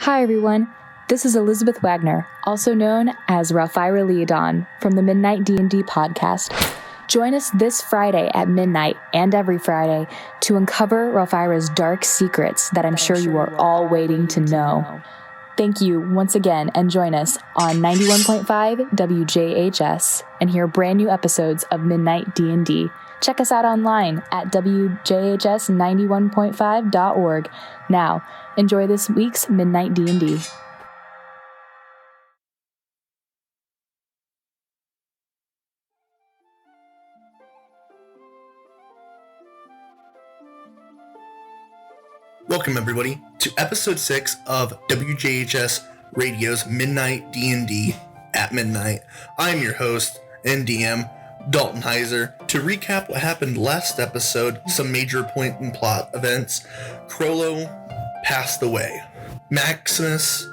Hi everyone, this is Elizabeth Wagner, also known as Ralphyra Liadon from the Midnight DnD podcast. Join us this Friday at midnight and every Friday to uncover Ralphyra's dark secrets that I'm sure you are all waiting to know. Thank you once again, and join us on 91.5 WJHS and hear brand new episodes of Midnight DnD. Check us out online at WJHS91.5.org. Now, enjoy this week's Midnight D&D. Welcome, everybody, to episode 6 of WJHS Radio's Midnight D&D at Midnight. I'm your host and DM, Dalton. To recap what happened last episode, some major point and plot events. Crollo passed away. Maximus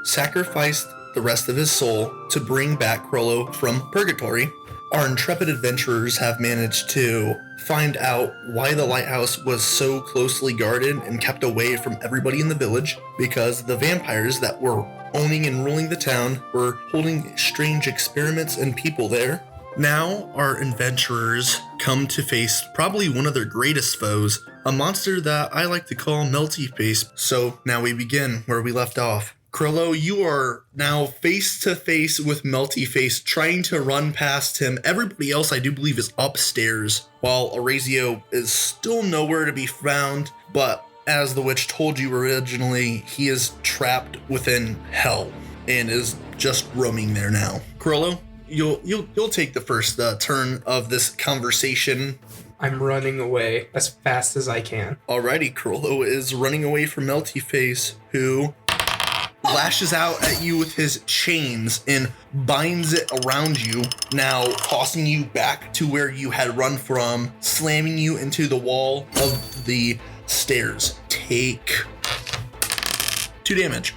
sacrificed the rest of his soul to bring back Crollo from purgatory. Our intrepid adventurers have managed to find out why the lighthouse was so closely guarded and kept away from everybody in the village, because the vampires that were owning and ruling the town were holding strange experiments and people there. Now our adventurers come to face probably one of their greatest foes, a monster that I like to call Melty Face. So now we begin where we left off. Crollo, you are now face to face with Melty Face, trying to run past him. Everybody else, I do believe, is upstairs, while Orazio is still nowhere to be found. But as the witch told you originally, he is trapped within hell and is just roaming there now. Crollo, you'll take the first turn of this conversation. I'm running away as fast as I can. Alrighty, Crollo is running away from Melty Face, who lashes out at you with his chains and binds it around you, now tossing you back to where you had run from, slamming you into the wall of the stairs. Take 2 damage.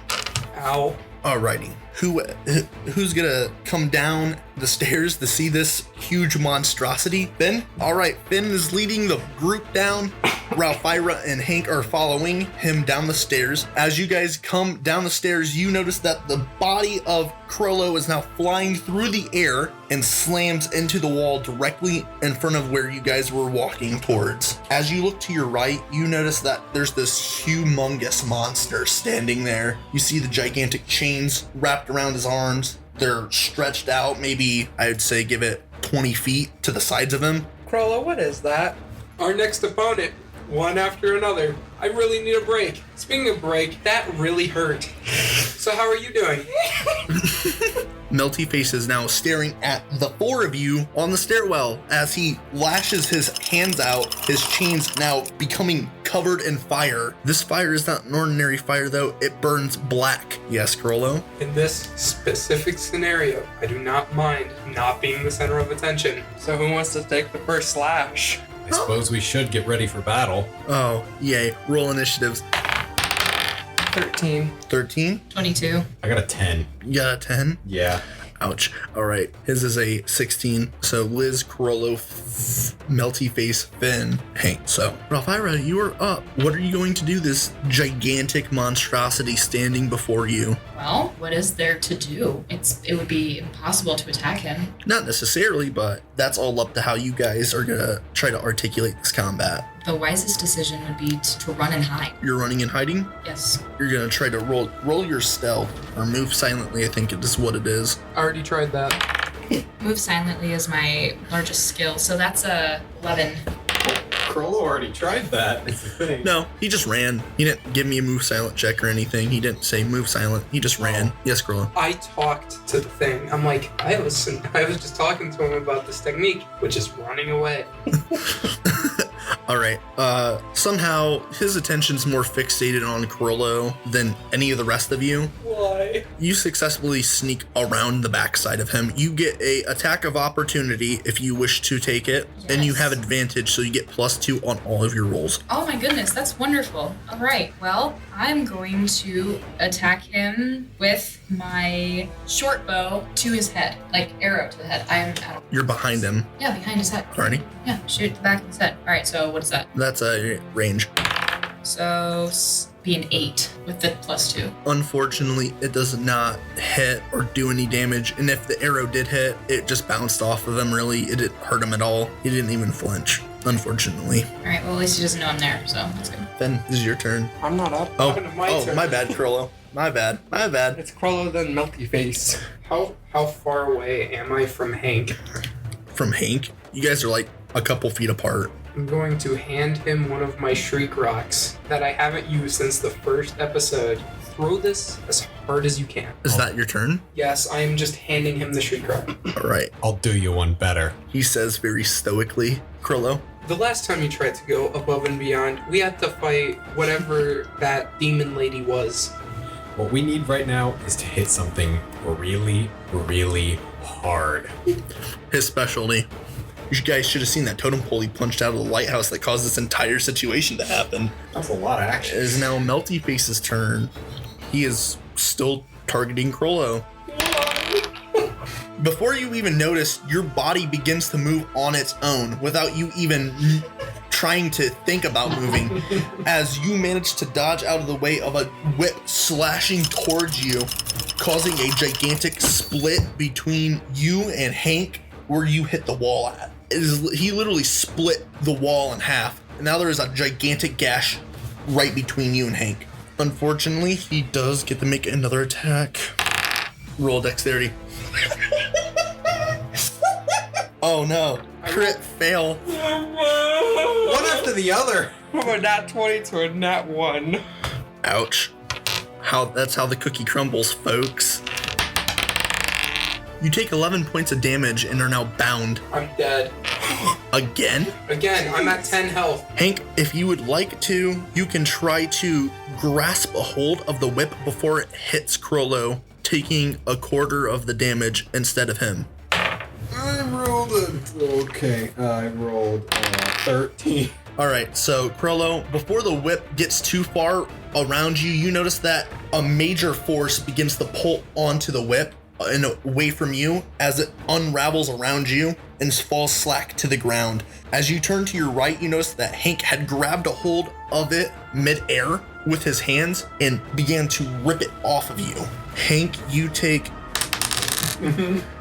Ow. Alrighty. Who's gonna come down the stairs to see this huge monstrosity? Finn? Alright, Finn is leading the group down. Ralphyra and Hank are following him down the stairs. As you guys come down the stairs, you notice that the body of Crollo is now flying through the air and slams into the wall directly in front of where you guys were walking towards. As you look to your right, you notice that there's this humongous monster standing there. You see the gigantic chains wrapped around his arms. They're stretched out, maybe I'd say give it 20 feet to the sides of him. Crollo, what is that? Our next opponent, one after another. I really need a break. Speaking of break, that really hurt. So how are you doing? Melty Face is now staring at the 4 of you on the stairwell as he lashes his hands out, his chains now becoming covered in fire. This fire is not an ordinary fire, though. It burns black. Yes, Crollo? In this specific scenario, I do not mind not being the center of attention. So who wants to take the first slash? I suppose we should get ready for battle. Oh, yay. Roll initiatives. 13. 13? 22. I got a 10. You got a 10? Yeah. Ouch. All right. His is a 16. So Liz, Crollo, Melty Face, Finn, Hank. So Ralphyra, you are up. What are you going to do? This gigantic monstrosity standing before you. Well, what is there to do? It would be impossible to attack him. Not necessarily, but that's all up to how you guys are gonna try to articulate this combat. The wisest decision would be to run and hide. You're running and hiding? Yes. You're gonna try to roll your stealth or move silently, I think it is what it is. I already tried that. Move silently is my largest skill, so that's a 11. Crollo already tried that. It's the thing. No, he just ran. He didn't give me a move silent check or anything. He didn't say move silent. He just ran. Yes, Crollo. I talked to the thing. I'm like, I was just talking to him about this technique, which is running away. All right. Somehow his attention's more fixated on Crollo than any of the rest of you. Why? You successfully sneak around the backside of him. You get a attack of opportunity if you wish to take it, and you have advantage, so you get +2 on all of your rolls. Oh my goodness, that's wonderful. All right, well, I'm going to attack him with my short bow to his head, like arrow to the head. I'm out of You're behind him. Yeah, behind his head. Ernie? Yeah, shoot the back of his head. All right, so what is that? That's a range. So be an 8 with the +2. Unfortunately, it does not hit or do any damage, and if the arrow did hit, it just bounced off of him, really. It didn't hurt him at all. He didn't even flinch, unfortunately. Alright, well, at least he doesn't know I'm there, so that's good. Then this is your turn. I'm not up. Oh, Talking to my turn. my bad, Crollo. My bad. It's Crollo then Melty Face. How far away am I from Hank? From Hank, you guys are like a couple feet apart. I'm going to hand him one of my Shriek Rocks that I haven't used since the first episode. Throw this as hard as you can. Is that your turn? Yes, I am just handing him the Shriek Rock. All right. I'll do you one better. He says very stoically. Crollo? The last time you tried to go above and beyond, we had to fight whatever that demon lady was. What we need right now is to hit something really, really hard. His specialty. You guys should have seen that totem pole he punched out of the lighthouse that caused this entire situation to happen. That's a lot of It action. is now Melty Face's turn. He is still targeting Crollo. Before you even notice, your body begins to move on its own without you even trying to think about moving, as you manage to dodge out of the way of a whip slashing towards you, causing a gigantic split between you and Hank where you hit the wall at. He literally split the wall in half, and now there is a gigantic gash right between you and Hank. Unfortunately, he does get to make another attack. Roll dexterity. Oh no. Crit fail. One after the other. From a nat 20 to a nat 1. Ouch. That's how the cookie crumbles, folks. You take 11 points of damage and are now bound. I'm dead. Again? Again, I'm at 10 health. Hank, if you would like to, you can try to grasp a hold of the whip before it hits Crollo, taking a quarter of the damage instead of him. I rolled 13. Alright, so Crollo, before the whip gets too far around you, you notice that a major force begins to pull onto the whip and away from you as it unravels around you and falls slack to the ground. As you turn to your right, you notice that Hank had grabbed a hold of it mid-air with his hands and began to rip it off of you. Hank, you take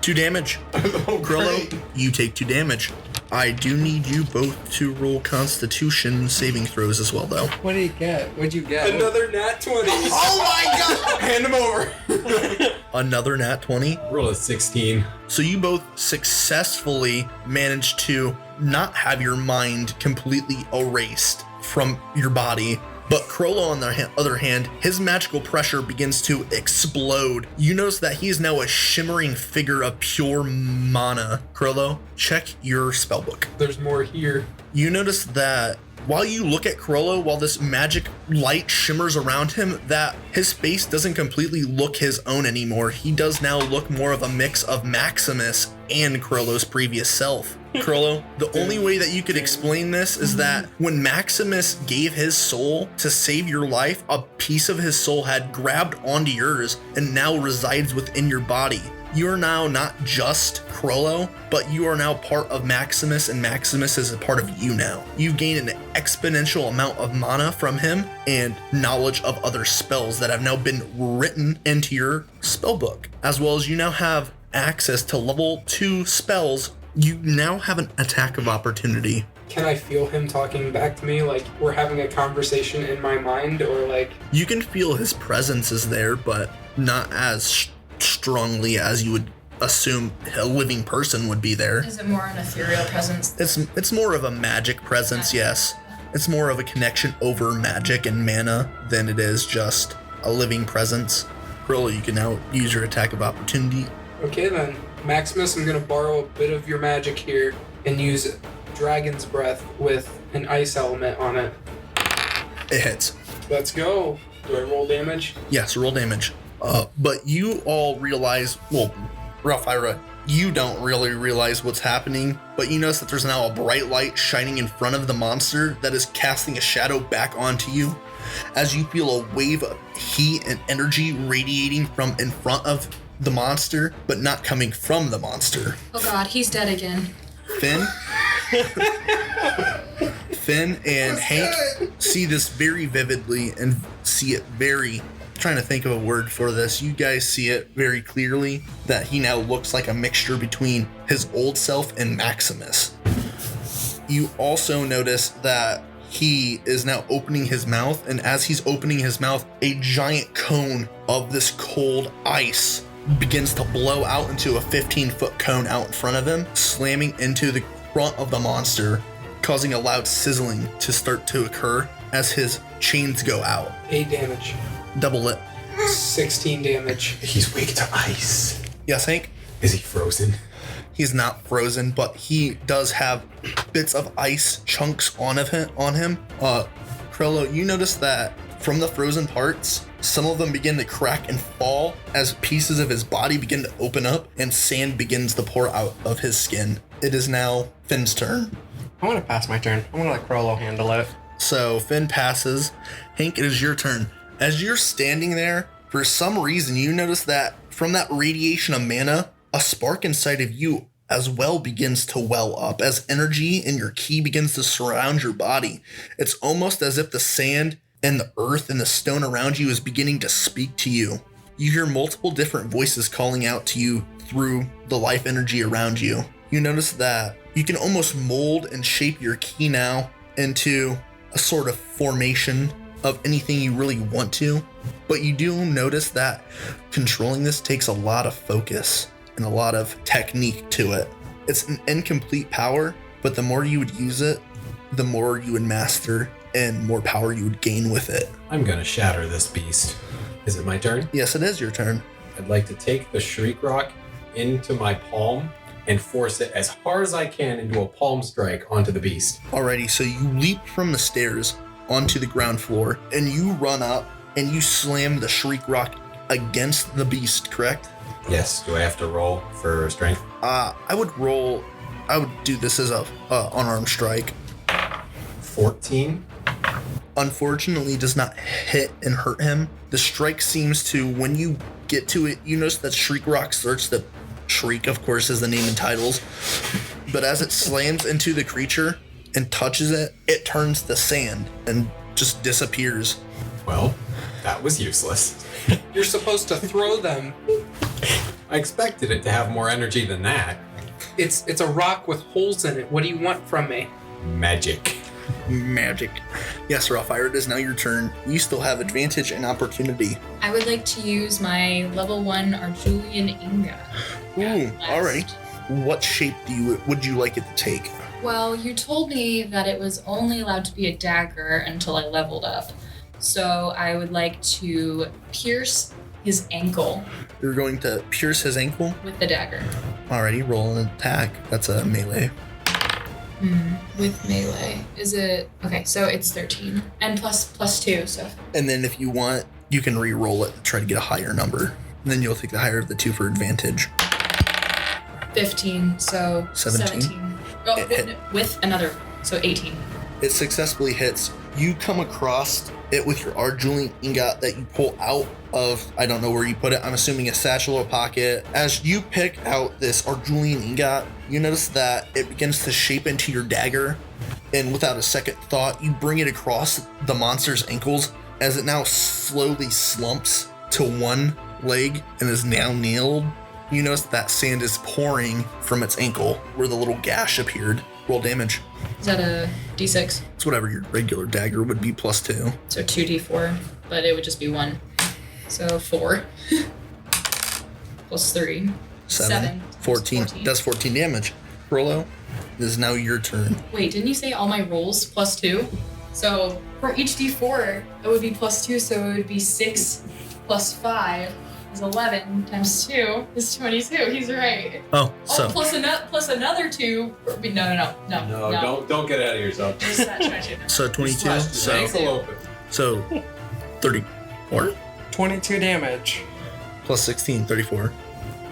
2 damage. Crollo, you take 2 damage. I do need you both to roll Constitution saving throws as well, though. What did he get? What'd you get? Another nat 20. Oh my god! Hand him over. Another nat 20. Roll a 16. So you both successfully managed to not have your mind completely erased from your body. But Crollo, on the other hand, his magical pressure begins to explode. You notice that he is now a shimmering figure of pure mana. Crollo, check your spellbook. There's more here. You notice that while you look at Crollo, while this magic light shimmers around him, that his face doesn't completely look his own anymore. He does now look more of a mix of Maximus and Crollo's previous self. Crollo, the only way that you could explain this is that when Maximus gave his soul to save your life, a piece of his soul had grabbed onto yours and now resides within your body. You are now not just Crollo, but you are now part of Maximus, and Maximus is a part of you now. You've gained an exponential amount of mana from him and knowledge of other spells that have now been written into your spellbook, as well as you now have access to level 2 spells. You now have an attack of opportunity. Can I feel him talking back to me like we're having a conversation in my mind, or like... You can feel his presence is there, but not as strongly as you would assume a living person would be there. Is it more an ethereal presence? It's more of a magic presence, yes. It's more of a connection over magic and mana than it is just a living presence. Crollo, you can now use your attack of opportunity. Okay then. Maximus, I'm gonna borrow a bit of your magic here and use Dragon's Breath with an ice element on it. It hits. Let's go. Do I roll damage? Yes, roll damage. But you all realize, well, Ralphyra, you don't really realize what's happening, but you notice that there's now a bright light shining in front of the monster that is casting a shadow back onto you. As you feel a wave of heat and energy radiating from in front of the monster, but not coming from the monster. Oh god, he's dead again. Finn? Finn and Hank see this very vividly and see it very, trying to think of a word for this. You guys see it very clearly that he now looks like a mixture between his old self and Maximus. You also notice that he is now opening his mouth, and as he's opening his mouth, a giant cone of this cold ice begins to blow out into a 15-foot cone out in front of him, slamming into the front of the monster, causing a loud sizzling to start to occur as his chains go out. 8 damage. Double it. 16 damage. He's weak to ice. Yes, Hank? Is he frozen? He's not frozen, but he does have bits of ice chunks on him. Crollo, you notice that from the frozen parts, some of them begin to crack and fall as pieces of his body begin to open up and sand begins to pour out of his skin. It is now Finn's turn. I'm gonna pass my turn. I'm gonna let Crollo handle it. So Finn passes. Hank, it is your turn. As you're standing there, for some reason, you notice that from that radiation of mana, a spark inside of you as well begins to well up as energy in your ki begins to surround your body. It's almost as if the sand and the earth and the stone around you is beginning to speak to you. You hear multiple different voices calling out to you through the life energy around you. You notice that you can almost mold and shape your ki now into a sort of formation of anything you really want to, but you do notice that controlling this takes a lot of focus and a lot of technique to it. It's an incomplete power, but the more you would use it, the more you would master and more power you would gain with it. I'm gonna shatter this beast. Is it my turn? Yes, it is your turn. I'd like to take the Shriek Rock into my palm and force it as hard as I can into a palm strike onto the beast. Alrighty, so you leap from the stairs onto the ground floor and you run up and you slam the Shriek Rock against the beast, correct? Yes. Do I have to roll for strength? I would do this as a unarmed strike. 14. Unfortunately, does not hit and hurt him. The strike seems to, when you get to it, you notice that Shriek Rock starts to shriek, of course, is the name in titles. But as it slams into the creature and touches it, it turns to sand and just disappears. Well, that was useless. You're supposed to throw them. I expected it to have more energy than that. It's a rock with holes in it. What do you want from me? Magic. Magic. Yes, Ralphyra, it is now your turn. You still have advantage and opportunity. I would like to use my level 1 Arjulian Inga. Ooh, alright. What shape would you like it to take? Well, you told me that it was only allowed to be a dagger until I leveled up. So I would like to pierce his ankle You're going to pierce his ankle? with the dagger. Alrighty, roll an attack. That's a melee. With melee. Is it... Okay, so it's 13. And plus 2, so... And then if you want, you can re-roll it to try to get a higher number. And then you'll take the higher of the two for advantage. 15, so... 17. Oh, with another, so 18. It successfully hits. You come across it with your Arjulian ingot that you pull out of, I don't know where you put it, I'm assuming a satchel or pocket. As you pick out this Arjulian ingot, you notice that it begins to shape into your dagger, and without a second thought, you bring it across the monster's ankles as it now slowly slumps to one leg and is now nailed. You notice that sand is pouring from its ankle where the little gash appeared. Roll damage. Is that a d6? It's whatever your regular dagger would be plus 2. So 2d4, but it would just be 1. So 4. Plus 3. 7. 14. Does 14 damage. Crollo, it is now your turn. Wait, didn't you say all my rolls plus 2? So for each d4, it would be plus 2, so it would be 6 plus 5 is 11 times 2 is 22. He's right. Oh, so. Oh, plus another 2. No. Don't get out of yourself. Just that 22. So 22. Slash the ankle open. So 34 22 damage. plus 16, 34.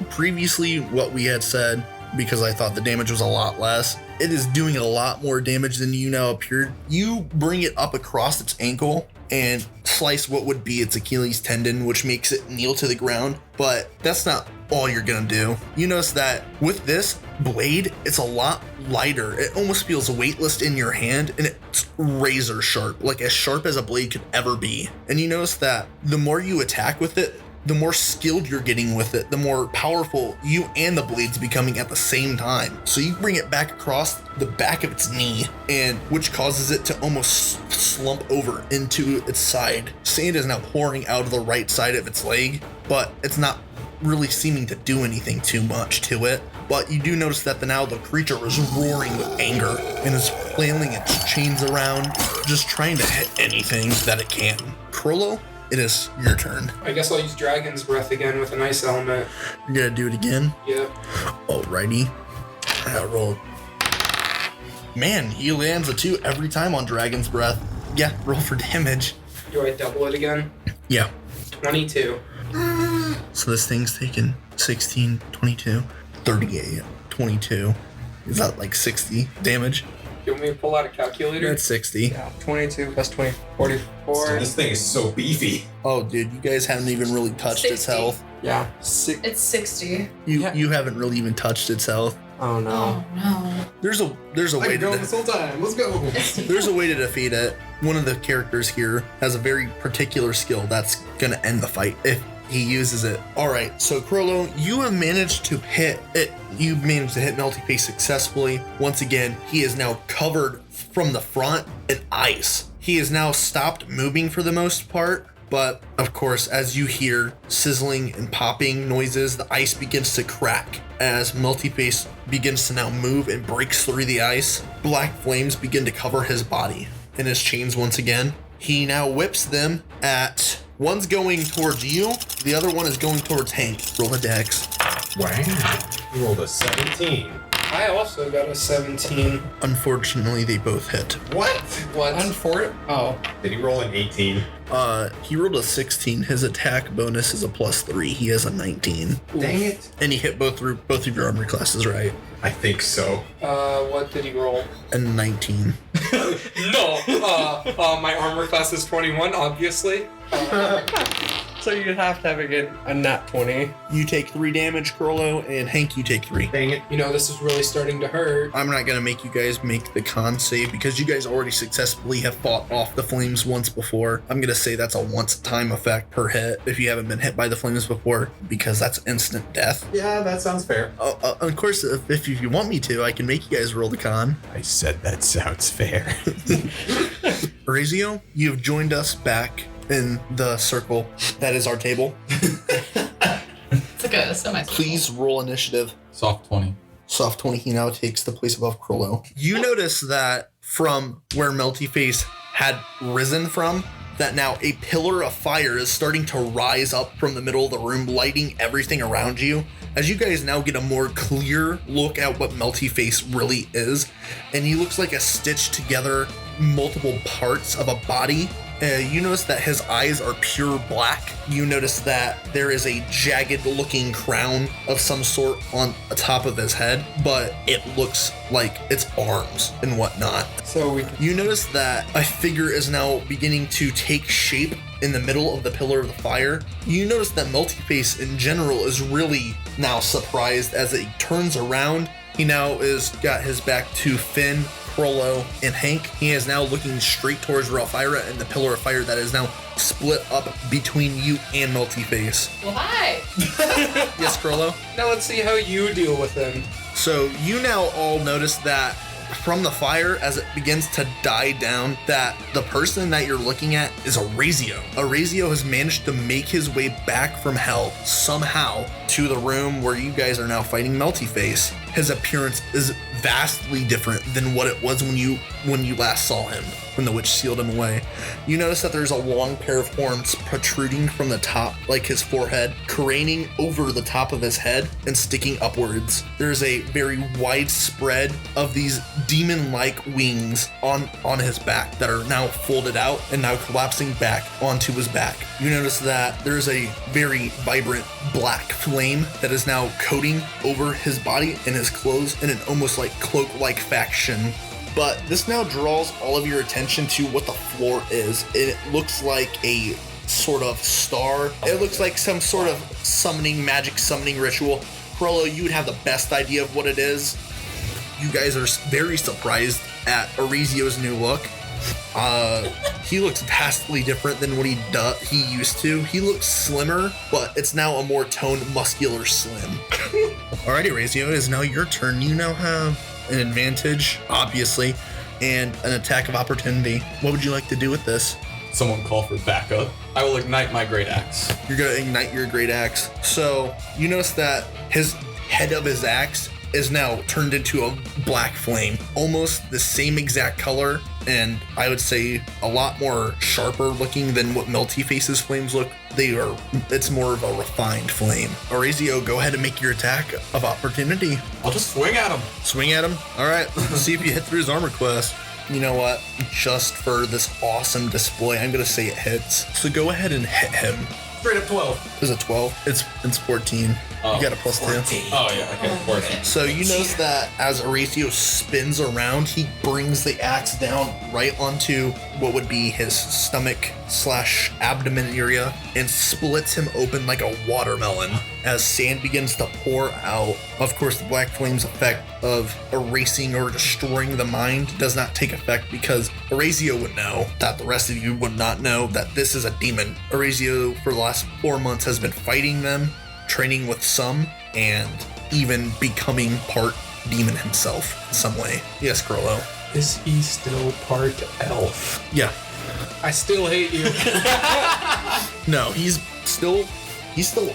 Previously, what we had said, because I thought the damage was a lot less, it is doing a lot more damage than you now appeared. You bring it up across its ankle and slice what would be its Achilles tendon, which makes it kneel to the ground. But that's not all you're gonna do. You notice that with this, blade, it's a lot lighter. It almost feels weightless in your hand, and it's razor sharp, like as sharp as a blade could ever be. And you notice that the more you attack with it, the more skilled you're getting with it, the more powerful you and the blade's becoming at the same time. So you bring it back across the back of its knee, and which causes it to almost slump over into its side. Sand is now pouring out of the right side of its leg, but it's not really seeming to do anything too much to it. But you do notice that now the creature is roaring with anger and is flailing its chains around, just trying to hit anything that it can. Crollo, it is your turn. I guess I'll use Dragon's Breath again with an ice element. You're gonna do it again? Yep. Alrighty. I roll. Man, he lands a 2 every time on Dragon's Breath. Yeah, roll for damage. Do I double it again? Yeah. 22. So this thing's taken 16, 22, 38, 22. Is that like 60 damage? You want me to pull out a calculator? That's 60. Yeah, 22 plus 20, 44. So this thing is so beefy. Oh, dude, you guys haven't even really touched its 60. health. Yeah, It's 60. You haven't really even touched its health. Oh no. Oh no. There's a way to whole time. Let's go. there's a way to defeat it. One of the characters here has a very particular skill that's gonna end the fight if he uses it. Alright, so Crollo, you have managed to hit it. You managed to hit Melty Face successfully. Once again, he is now covered from the front in ice. He is now stopped moving for the most part, but of course, as you hear sizzling and popping noises, the ice begins to crack. As Melty Face begins to now move and breaks through the ice, black flames begin to cover his body and his chains once again. He now whips them at... One's going towards you, the other one is going towards Hank. Roll a dex. Wow. You rolled a 17. I also got a 17. Unfortunately, they both hit. What? What? Oh. Did he roll an 18? He rolled a 16. His attack bonus is a +3. He has a 19. Dang it. And he hit both of your armor classes, right? I think so. What did he roll? A 19. No. My armor class is 21, obviously. So you'd have to have a nat 20. You take 3 damage, Crollo, and Hank, you take 3. Dang it. You know, this is really starting to hurt. I'm not going to make you guys make the con save because you guys already successfully have fought off the flames once before. I'm going to say that's a once-time effect per hit if you haven't been hit by the flames before, because that's instant death. Yeah, that sounds fair. Of course, if you want me to, I can make you guys roll the con. I said that sounds fair. Orazio, you've joined us back in the circle that is our table. It's like a semi. Please roll initiative. Soft 20. Soft 20, he now takes the place above Crollo. You notice that from where Melty Face had risen from, that now a pillar of fire is starting to rise up from the middle of the room, lighting everything around you. As you guys now get a more clear look at what Melty Face really is, and he looks like a stitched together multiple parts of a body. You notice that his eyes are pure black. You notice that there is a jagged looking crown of some sort on the top of his head, but it looks like it's arms and whatnot. So we You notice that a figure is now beginning to take shape in the middle of the pillar of the fire. You notice that Melty Face in general is really now surprised as it turns around. He now is got his back to Finn, Crollo, and Hank. He is now looking straight towards Ralphyra and the pillar of fire that is now split up between you and Melty Face. Well, hi. Yes, Crollo? Now let's see how you deal with him. So you now all notice that from the fire, as it begins to die down, that the person that you're looking at is Orazio. Orazio has managed to make his way back from hell somehow to the room where you guys are now fighting Melty Face. His appearance is vastly different than what it was when you last saw him, when the witch sealed him away. You notice that there's a long pair of horns protruding from the top, like his forehead, craning over the top of his head and sticking upwards. There's a very wide spread of these demon-like wings on his back that are now folded out and now collapsing back onto his back. You notice that there's a very vibrant black flame that is now coating over his body and his clothes in an almost like cloak-like fashion. But this now draws all of your attention to what the floor is. It looks like a sort of star. It looks like some sort of magic summoning ritual Crollo, you would have the best idea of what it is. You guys are very surprised at Orizio's new look. He looks vastly different than what he used to. He looks slimmer, but it's now a more toned, muscular slim. Alrighty, Orizio, it is now your turn. You now have an advantage, obviously, and an attack of opportunity. What would you like to do with this? Someone call for backup. I will ignite my great axe. You're gonna ignite your great axe. So you notice that his head of his axe is now turned into a black flame, almost the same exact color, and I would say a lot more sharper looking than what Melty Face's flames look. It's more of a refined flame. Orizio, go ahead and make your attack of opportunity. I'll just swing at him. Swing at him. All right, let's see if you hit through his armor class. You know what? Just for this awesome display, I'm gonna say it hits. So go ahead and hit him. Straight up 12. Is it 12? It's 14. Oh, You got a plus 2. Oh, yeah, okay, 14. So you notice that as Orizio spins around, he brings the axe down right onto what would be his stomach/abdomen area and splits him open like a watermelon as sand begins to pour out. Of course, the black flame's effect of erasing or destroying the mind does not take effect because Orizio would know that the rest of you would not know that this is a demon. Orizio, for the last 4 months, has been fighting them, training with some, and even becoming part demon himself in some way. Yes, Crollo. Is he still part elf? Yeah. I still hate you. No, he's still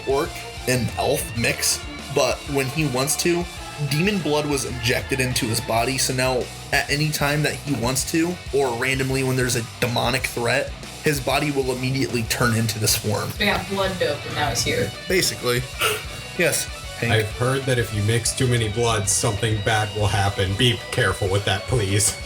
orc and elf mix, but when he wants to, demon blood was injected into his body, so now at any time that he wants to, or randomly when there's a demonic threat, his body will immediately turn into this form. We got blood dope and now he's here. Basically. Yes. Hank. I've heard that if you mix too many bloods, something bad will happen. Be careful with that, please.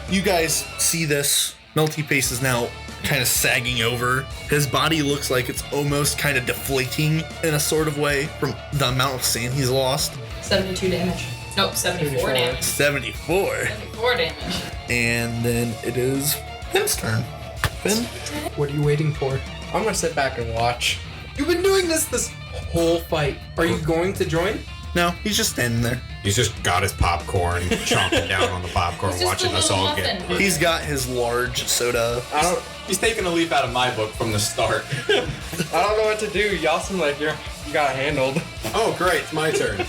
You guys see this. Melty Face is now kind of sagging over. His body looks like it's almost kind of deflating in a sort of way from the amount of sand he's lost. 72 damage. Nope, 74 damage. 74. 74 damage. And then it is Finn's turn. Finn? What are you waiting for? I'm gonna sit back and watch. You've been doing this whole fight. Are you going to join? No, he's just standing there. He's just got his popcorn, chomping down on the popcorn, It's just watching a us little all get. muffin. He's got his large soda. He's taking a leaf out of my book from the start. I don't know what to do. Y'all seem like you got it handled. Oh, great, it's my turn.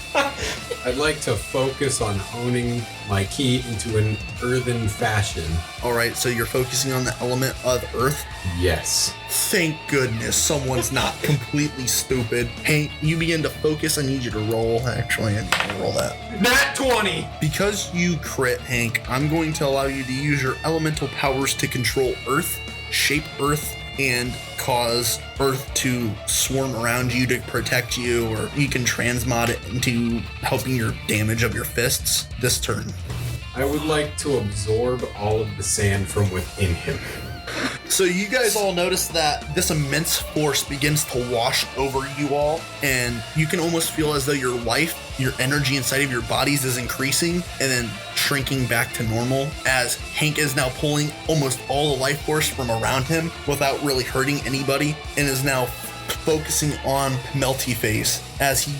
I'd like to focus on honing my key into an earthen fashion. All right, so you're focusing on the element of earth. Yes. Thank goodness someone's not completely stupid. Hank, you begin to focus. I need you to roll. Actually, I need you to roll that. Nat 20! Because you crit, Hank, I'm going to allow you to use your elemental powers to control earth, shape earth, and cause earth to swarm around you to protect you, or you can transmod it into helping your damage of your fists this turn. I would like to absorb all of the sand from within him. So you guys all notice that this immense force begins to wash over you all, and you can almost feel as though your life, your energy inside of your bodies is increasing and then shrinking back to normal as Hank is now pulling almost all the life force from around him without really hurting anybody, and is now focusing on Melty Face as he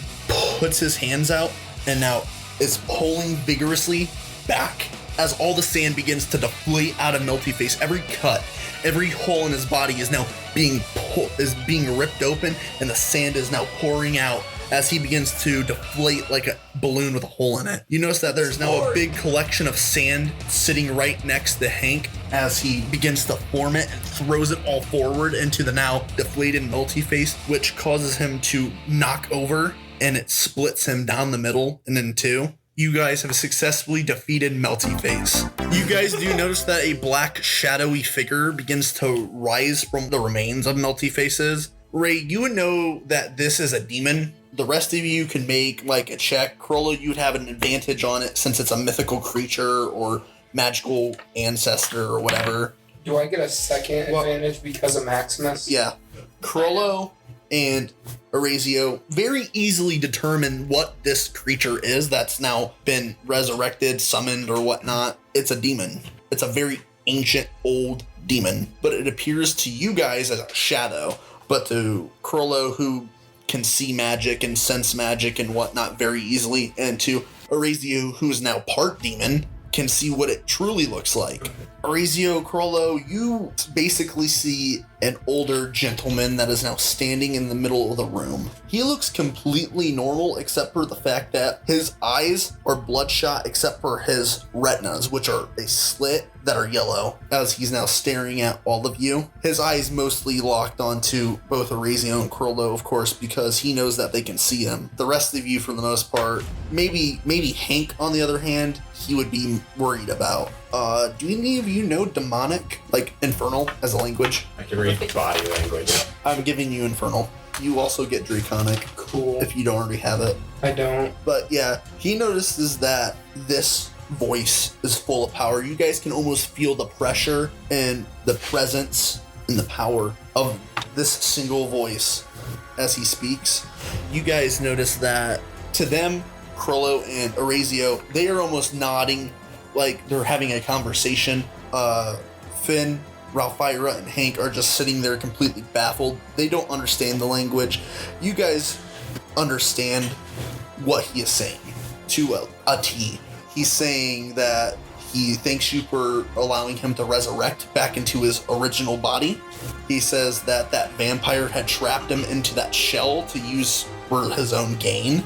puts his hands out and now is pulling vigorously back as all the sand begins to deflate out of Melty Face. Every cut, every hole in his body is now being ripped open, and the sand is now pouring out as he begins to deflate like a balloon with a hole in it. You notice that there's now a big collection of sand sitting right next to Hank as he begins to form it and throws it all forward into the now deflated Melty Face, which causes him to knock over, and it splits him down the middle and in two. You guys have successfully defeated Melty Face. You guys do notice that a black shadowy figure begins to rise from the remains of Melty Faces. Ray, you would know that this is a demon. The rest of you can make like a check. Crollo, you'd have an advantage on it since it's a mythical creature or magical ancestor or whatever. Do I get a second advantage because of Maximus? Yeah. Crollo and Orizio very easily determine what this creature is that's now been resurrected, summoned, or whatnot. It's a demon. It's a very ancient, old demon, but it appears to you guys as a shadow. But to Crollo, who can see magic and sense magic and whatnot very easily, and to Orazio, who's now part demon, can see what it truly looks like. Orazio, Crollo, you basically see an older gentleman that is now standing in the middle of the room. He looks completely normal except for the fact that his eyes are bloodshot except for his retinas, which are a slit that are yellow, as he's now staring at all of you. His eyes mostly locked onto both Orazio and Crollo, of course, because he knows that they can see him. The rest of you, for the most part, maybe Hank, on the other hand, he would be worried about. Do any of you know demonic, like infernal, as a language? I can read body language. I'm giving you infernal. You also get draconic. Cool. If you don't already have it. I don't. But yeah, he notices that this voice is full of power. You guys can almost feel the pressure and the presence and the power of this single voice as he speaks. You guys notice that to them, Crollo and Orazio, they are almost nodding like they're having a conversation. Finn, Ralphyra, and Hank are just sitting there completely baffled. They don't understand the language. You guys understand what he is saying to a T. He's saying that he thanks you for allowing him to resurrect back into his original body. He says that that vampire had trapped him into that shell to use for his own gain.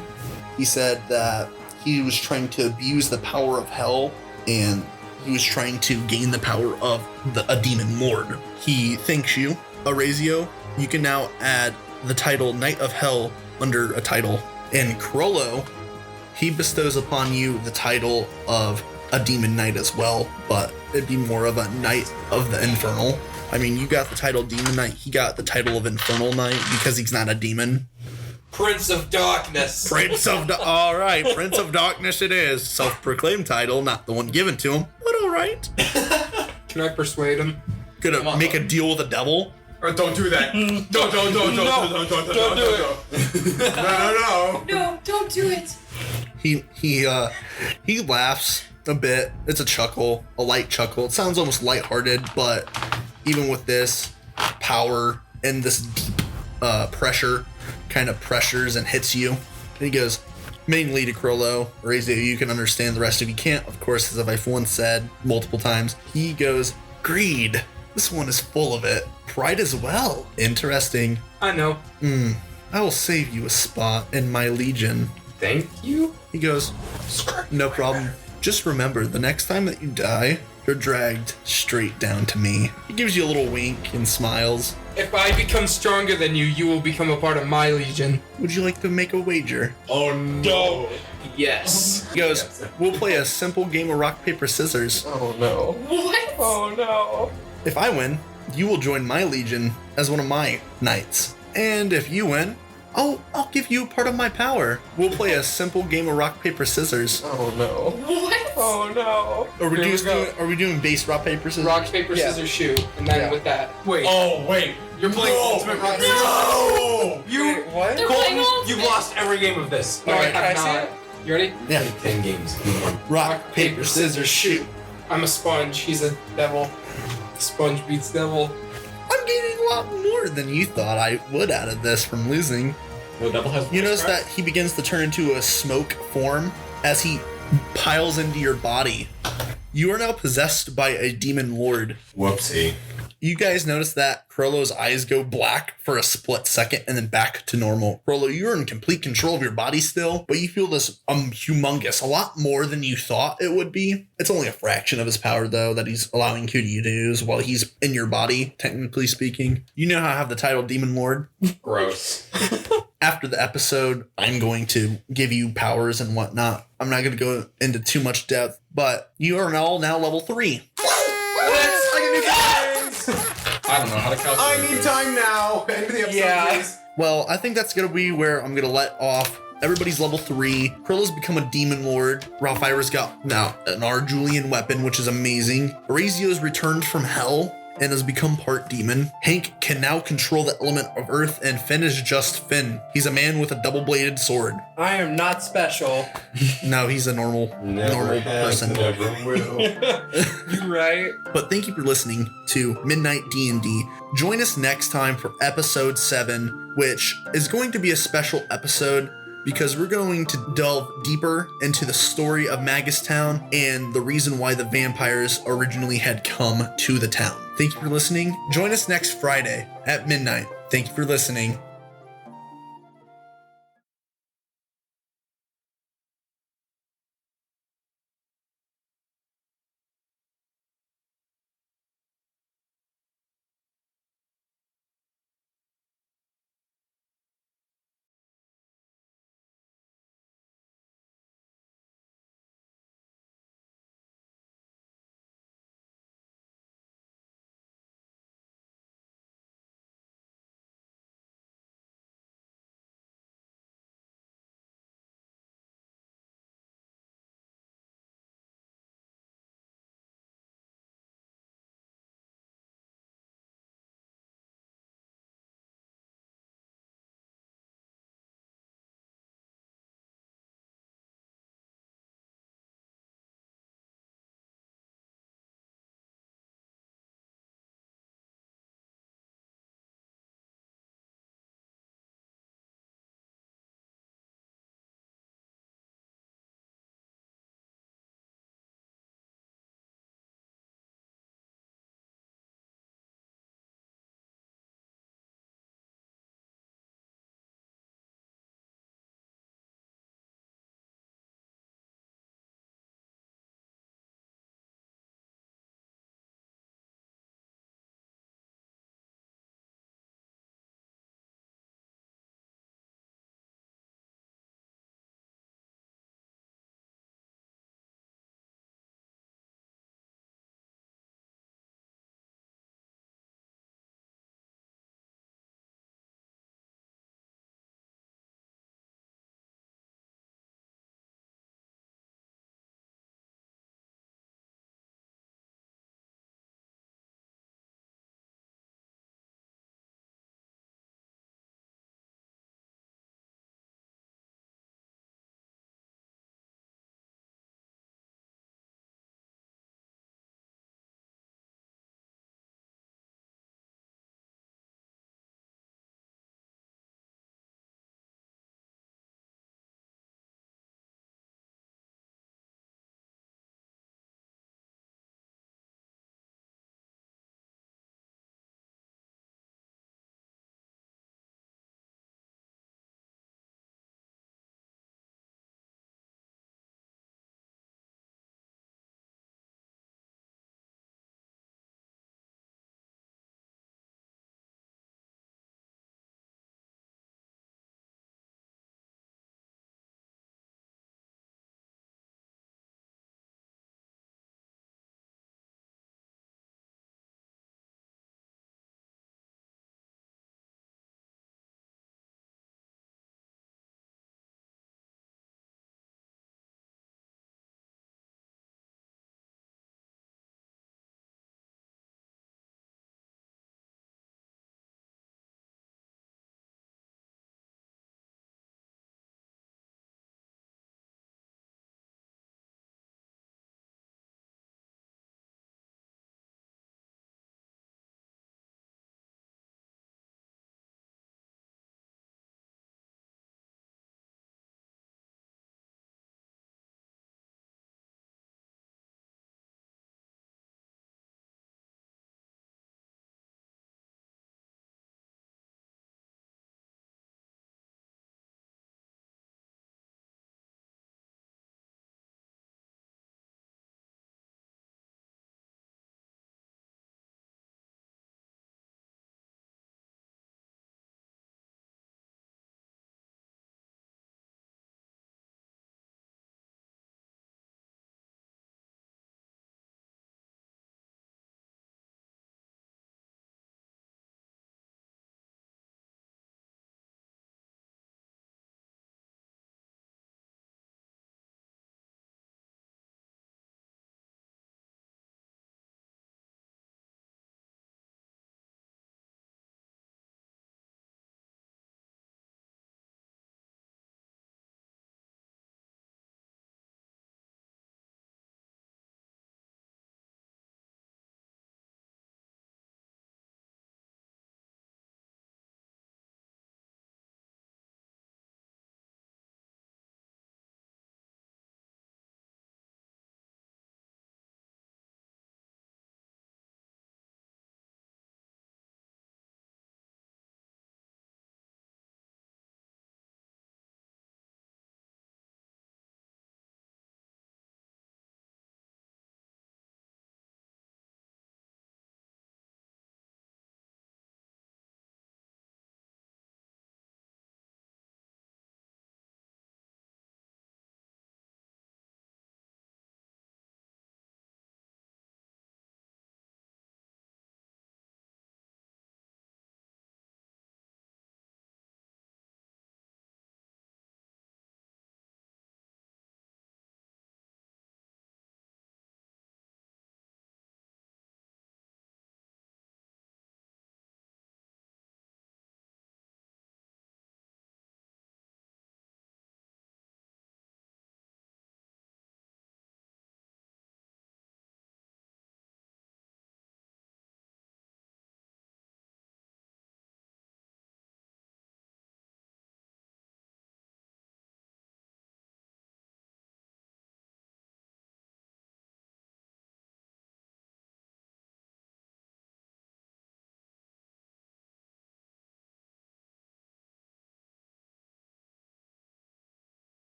He said that he was trying to abuse the power of hell, and he was trying to gain the power of a demon lord. He thanks you, Orazio. You can now add the title Knight of Hell under a title. And Crollo, he bestows upon you the title of a demon knight as well, but it'd be more of a knight of the infernal. I mean, you got the title demon knight, he got the title of infernal knight because he's not a demon. Prince of Darkness. All right, Prince of Darkness it is. Self-proclaimed title, not the one given to him, but all right. Can I persuade him? Gonna make a deal with the devil? Or don't do that. Don't do it. No, don't do it. He laughs a bit. It's a chuckle, a light chuckle. It sounds almost lighthearted, but even with this power and this deep pressure, kind of pressures and hits you. And he goes, mainly to Crollo, Orazio, you can understand, the rest of you can't, of course, as I've once said multiple times. He goes, greed. This one is full of it. Pride as well. Interesting. I know. I will save you a spot in my legion. Thank you. He goes, no problem. Just remember, the next time that you die, you're dragged straight down to me. He gives you a little wink and smiles. If I become stronger than you, you will become a part of my legion. Would you like to make a wager? Oh no. Yes. He goes, we'll play a simple game of rock, paper, scissors. Oh no. What? Oh no. If I win, you will join my legion as one of my knights. And if you win, I'll give you part of my power. We'll play a simple game of rock, paper, scissors. Oh no. What? Oh no. Are we doing base rock, paper, scissors? Rock, paper, scissors, shoot. And then with that. Wait. Oh, wait. You're playing Ultimate Rock. No! You, What? They're playing Colton, Ultimate. you've lost every game of this. No, I Alright, can I have see not. it? You ready? Yeah. 10 games. You won. Rock, paper, scissors, shoot. I'm a sponge. He's a devil. Sponge beats devil. I'm getting a lot more than you thought I would out of this from losing. No, Devil has You notice that he begins to turn into a smoke form as he piles into your body. You are now possessed by a demon lord. Whoopsie. You guys notice that Crollo's eyes go black for a split second and then back to normal. Crollo, you're in complete control of your body still, but you feel this humongous, a lot more than you thought it would be. It's only a fraction of his power, though, that he's allowing you to use while he's in your body, technically speaking. You know how I have the title Demon Lord? Gross. After the episode, I'm going to give you powers and whatnot. I'm not going to go into too much depth, but you are all now level 3. I don't know how to calculate. I need time now. End of the episode, please. Well, I think that's going to be where I'm going to let off. Everybody's level 3. Crollo's become a demon lord. Ralphyra's got now an Arjulian weapon, which is amazing. Orazio's returned from hell and has become part demon. Hank can now control the element of earth, and Finn is just Finn. He's a man with a double-bladed sword. I am not special. No, he's a normal person. Never will. You're right. But thank you for listening to Midnight D&D. Join us next time for episode 7, which is going to be a special episode because we're going to delve deeper into the story of Magistown and the reason why the vampires originally had come to the town. Thank you for listening. Join us next Friday at midnight. Thank you for listening.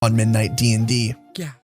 on Midnight D&D.